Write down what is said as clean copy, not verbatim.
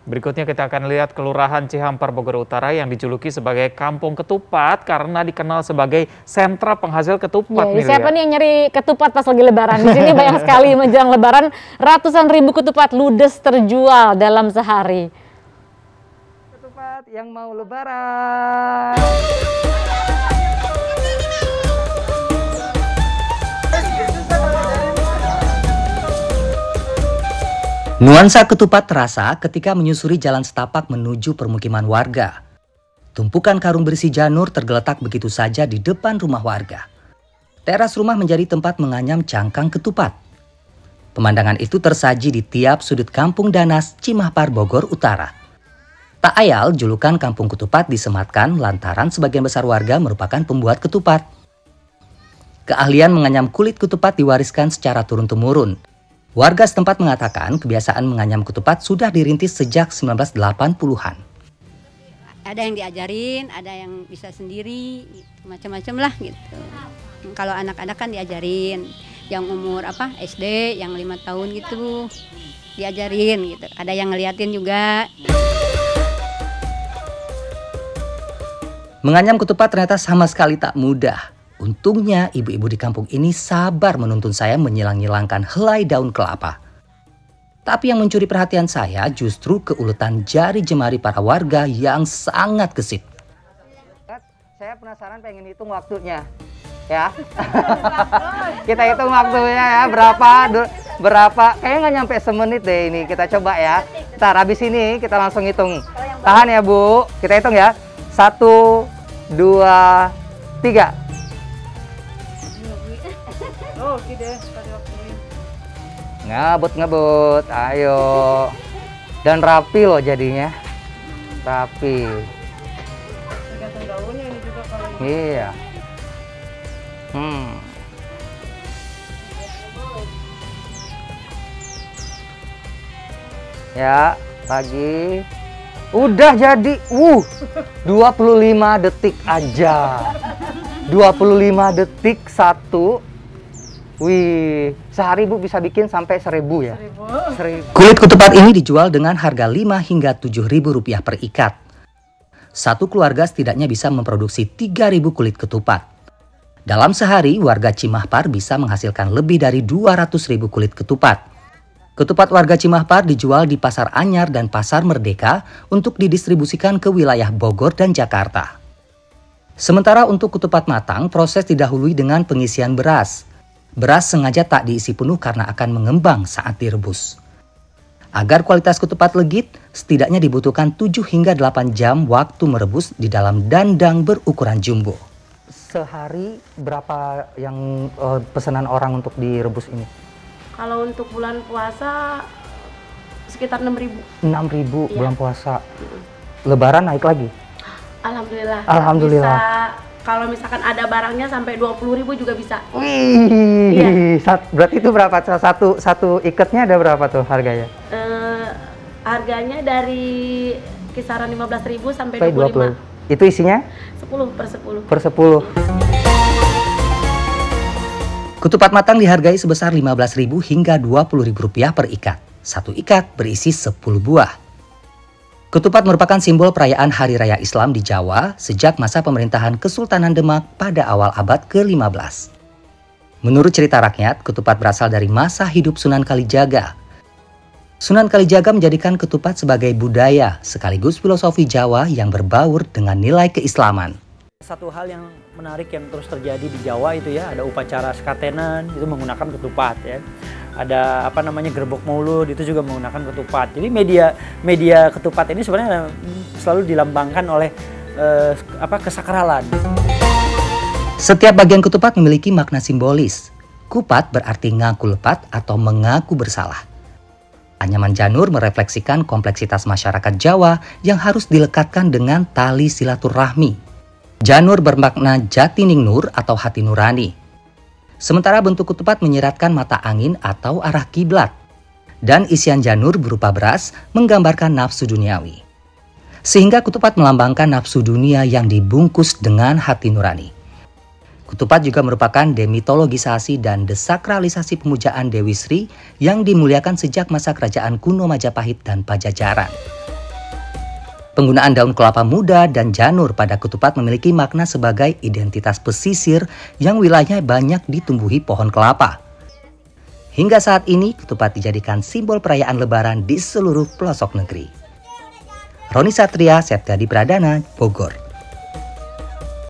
Berikutnya kita akan lihat Kelurahan Cihampar Bogor Utara yang dijuluki sebagai Kampung Ketupat karena dikenal sebagai sentra penghasil ketupat. Ya, siapa nih yang nyari ketupat pas lagi lebaran? Di sini banyak sekali menjelang lebaran, ratusan ribu ketupat ludes terjual dalam sehari. Ketupat yang mau lebaran. Nuansa ketupat terasa ketika menyusuri jalan setapak menuju permukiman warga. Tumpukan karung berisi janur tergeletak begitu saja di depan rumah warga. Teras rumah menjadi tempat menganyam cangkang ketupat. Pemandangan itu tersaji di tiap sudut kampung Danas, Cimampar, Bogor Utara. Tak ayal julukan Kampung Ketupat disematkan lantaran sebagian besar warga merupakan pembuat ketupat. Keahlian menganyam kulit ketupat diwariskan secara turun-temurun. Warga setempat mengatakan kebiasaan menganyam ketupat sudah dirintis sejak 1980-an. Ada yang diajarin, ada yang bisa sendiri, macam-macam lah gitu. Kalau anak-anak kan diajarin, yang umur SD, yang 5 tahun gitu, diajarin gitu. Ada yang ngeliatin juga. Menganyam ketupat ternyata sama sekali tak mudah. Untungnya ibu-ibu di kampung ini sabar menuntun saya menyilang-nyilangkan helai daun kelapa. Tapi yang mencuri perhatian saya justru keuletan jari jemari para warga yang sangat gesit. Saya penasaran pengen hitung waktunya. Ya. Kita hitung waktunya ya, berapa. Kayaknya nggak nyampe semenit deh ini. Kita coba ya. Ntar habis ini kita langsung hitung. Tahan ya Bu, kita hitung ya. 1, 2, 3. Ngebut, ayo. Dan rapi loh jadinya. Rapi. Tergantung daunnya ini juga kalau ini. Iya. Ya, lagi. Udah jadi. 25 detik aja. 25 detik satu. Wih, sehari Bu bisa bikin sampai 1.000 ya? 1.000. Kulit ketupat ini dijual dengan harga 5 hingga 7.000 rupiah per ikat. Satu keluarga setidaknya bisa memproduksi 3.000 kulit ketupat. Dalam sehari, warga Cimampar bisa menghasilkan lebih dari 200.000 kulit ketupat. Ketupat warga Cimampar dijual di Pasar Anyar dan Pasar Merdeka untuk didistribusikan ke wilayah Bogor dan Jakarta. Sementara untuk ketupat matang, proses didahului dengan pengisian beras. Beras sengaja tak diisi penuh karena akan mengembang saat direbus. Agar kualitas ketupat legit, setidaknya dibutuhkan 7 hingga 8 jam waktu merebus di dalam dandang berukuran jumbo. Sehari berapa yang pesanan orang untuk direbus ini? Kalau untuk bulan puasa sekitar 6.000. 6.000 iya. Bulan puasa. Lebaran naik lagi? Alhamdulillah. Alhamdulillah. Bisa, kalau misalkan ada barangnya sampai 20.000 juga bisa. Wih, iya. Berarti itu berapa? Satu ikatnya ada berapa tuh harganya? Harganya dari kisaran 15.000 sampai 25. Itu isinya? 10 per 10. Per 10. Ketupat matang dihargai sebesar 15.000 hingga 20.000 rupiah per ikat. Satu ikat berisi 10 buah. Ketupat merupakan simbol perayaan Hari Raya Islam di Jawa sejak masa pemerintahan Kesultanan Demak pada awal abad ke-15. Menurut cerita rakyat, ketupat berasal dari masa hidup Sunan Kalijaga. Sunan Kalijaga menjadikan ketupat sebagai budaya sekaligus filosofi Jawa yang berbaur dengan nilai keislaman. Satu hal yang menarik yang terus terjadi di Jawa itu ya, ada upacara sekatenan itu menggunakan ketupat ya. Ada gerbok maulud itu juga menggunakan ketupat. Jadi media ketupat ini sebenarnya selalu dilambangkan oleh kesakralan. Setiap bagian ketupat memiliki makna simbolis. Kupat berarti ngaku lepat atau mengaku bersalah. Anyaman janur merefleksikan kompleksitas masyarakat Jawa yang harus dilekatkan dengan tali silaturahmi. Janur bermakna jati ning nur atau hati nurani. Sementara bentuk ketupat menyiratkan mata angin atau arah kiblat. Dan isian janur berupa beras menggambarkan nafsu duniawi. Sehingga ketupat melambangkan nafsu dunia yang dibungkus dengan hati nurani. Ketupat juga merupakan demitologisasi dan desakralisasi pemujaan Dewi Sri yang dimuliakan sejak masa kerajaan kuno Majapahit dan Pajajaran. Penggunaan daun kelapa muda dan janur pada ketupat memiliki makna sebagai identitas pesisir yang wilayahnya banyak ditumbuhi pohon kelapa. Hingga saat ini, ketupat dijadikan simbol perayaan Lebaran di seluruh pelosok negeri. Roni Satria, Septiadi Pradana, Bogor.